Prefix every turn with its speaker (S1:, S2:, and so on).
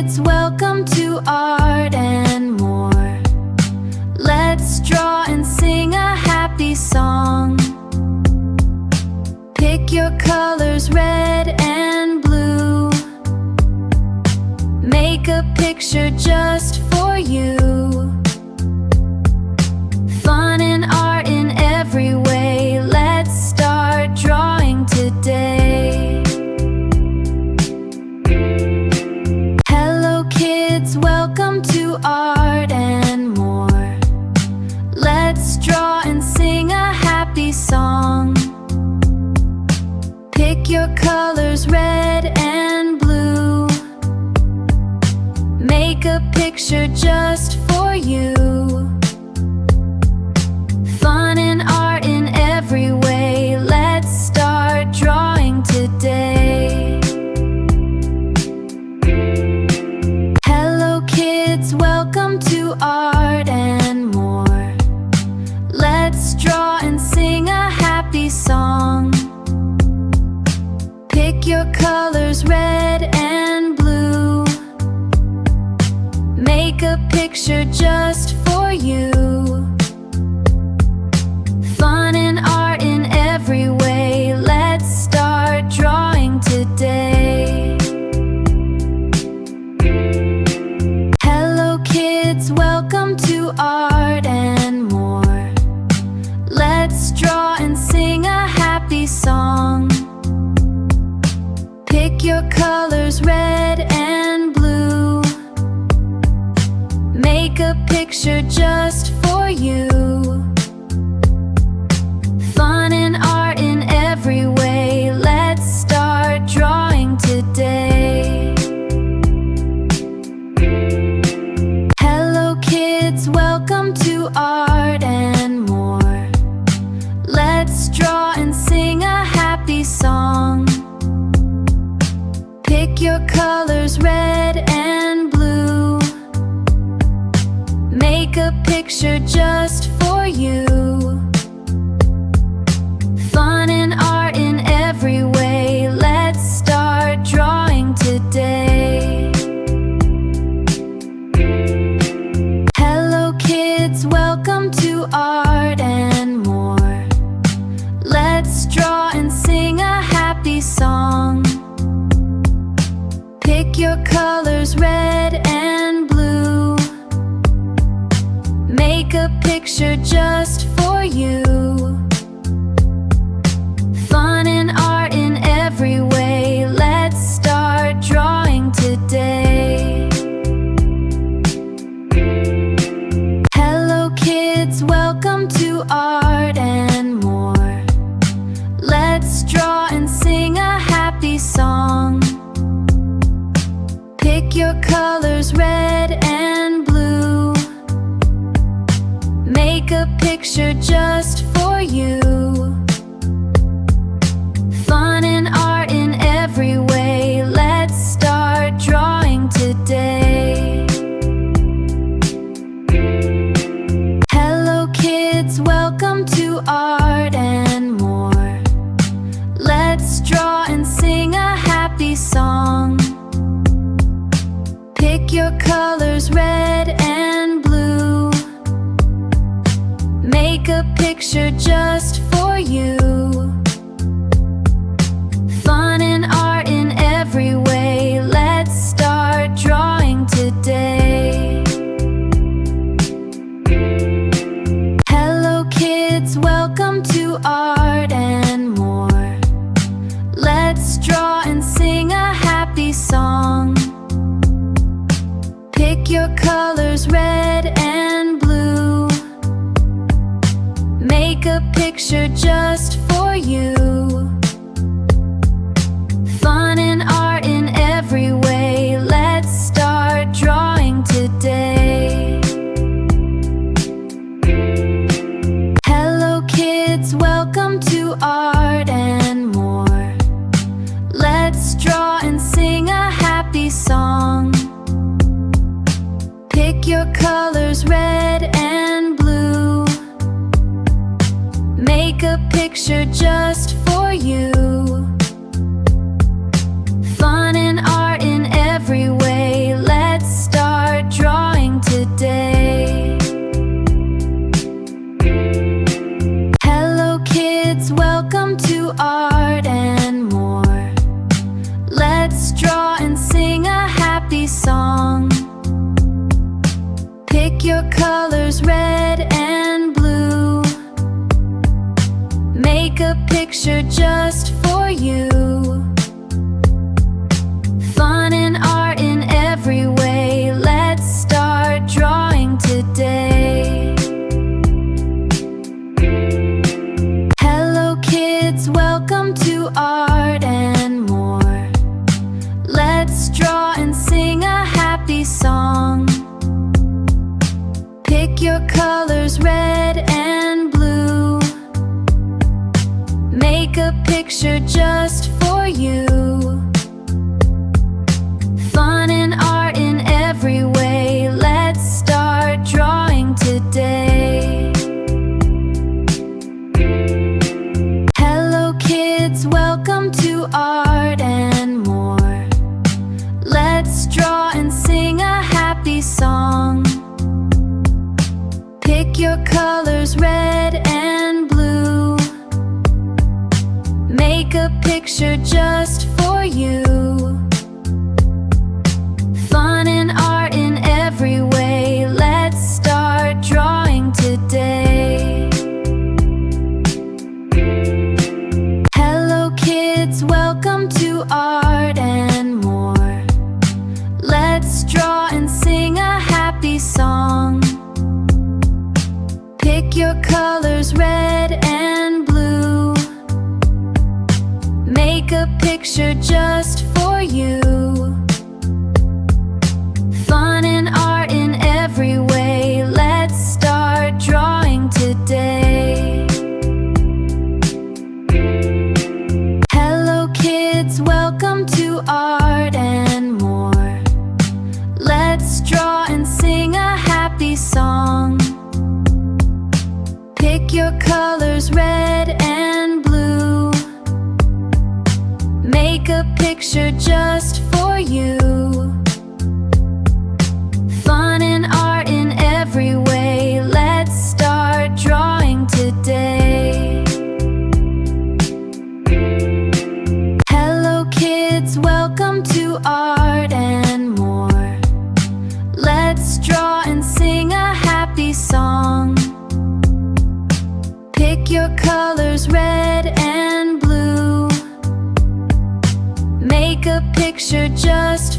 S1: kids, welcome to Art and More. Let's draw and sing a happy song. Pick your colors, red and blue. Make a picture just for you. Fun and art in every way. Let's start drawing today. Hello kids, welcome to Art and More. Let's draw and sing a happy song. Pick your colors, red and blue. Make a picture just for you. Fun and art in every way. Let's start drawing today. Hello kids, welcome to Art and More. Let's draw and sing a happy song. Pick your colors, red and blue. Make a picture just for you. Fun and art in every way. Let's start drawing today. Hello kids, welcome to Art and More. Let's draw and sing a happy song. Pick your colors, red and blue. Make a picture just for you. Fun and art in every way. Let's start drawing today. Hello kids, welcome to Art and More. Let's draw and sing a happy song. Pick your colors, red and blue. Make a picture just for you. Fun and art in every way. Let's start drawing today. Hello kids, welcome to Art and More. Let's draw and sing a happy song. Pick your colors, red and blue. Make a picture just for you. Fun and art in every way. Let's start drawing today. Hello kids, welcome to Art and More. Let's draw and sing a happy song. Pick your colors, red and blue. Make a picture just for you. Fun and art in every way. Let's start drawing today. Hello kids, welcome to Art and More. Let's draw and sing a happy song. Pick your colors, red and blue. Make a picture just for you. Fun and art in every way. Let's start drawing today. Hello kids, welcome to Art and More. Let's draw and sing a happy song. Pick your colors, red and blue. Make a picture just for you. Fun and art in every way. Let's start drawing today. Hello kids, welcome to Art and More. Let's draw and sing a happy song. Pick your colors, red and blue. Make a picture just for you. Fun and art in every way. your colors red and blue. Make a picture just for you. Fun and art in every way. Let's start drawing today. Hello kids, welcome to Art and More. Let's draw and sing a happy song. Pick your colors red and blue. Make a picture just for you. Fun and art in every way. Let's start drawing today. Hello kids, welcome to Art and More. Let's draw and sing a happy song. Pick your colors red and blue. Make a picture just for you. Fun and art in every way. Let's start drawing today. Hello kids, welcome to Art and More. Let's draw and sing a happy song. Pick your colors red and blue. Make a picture just for you. Fun and art in every way. Let's start drawing today. Hello kids, welcome to Art and More. Let's draw and sing a happy song. Pick your colors red and blue. Make a picture just for you. Fun and art in every way. Let's start drawing today. Hello kids, welcome to Art and More. Let's draw and sing a happy song. Pick your colors red and blue. Make a picture just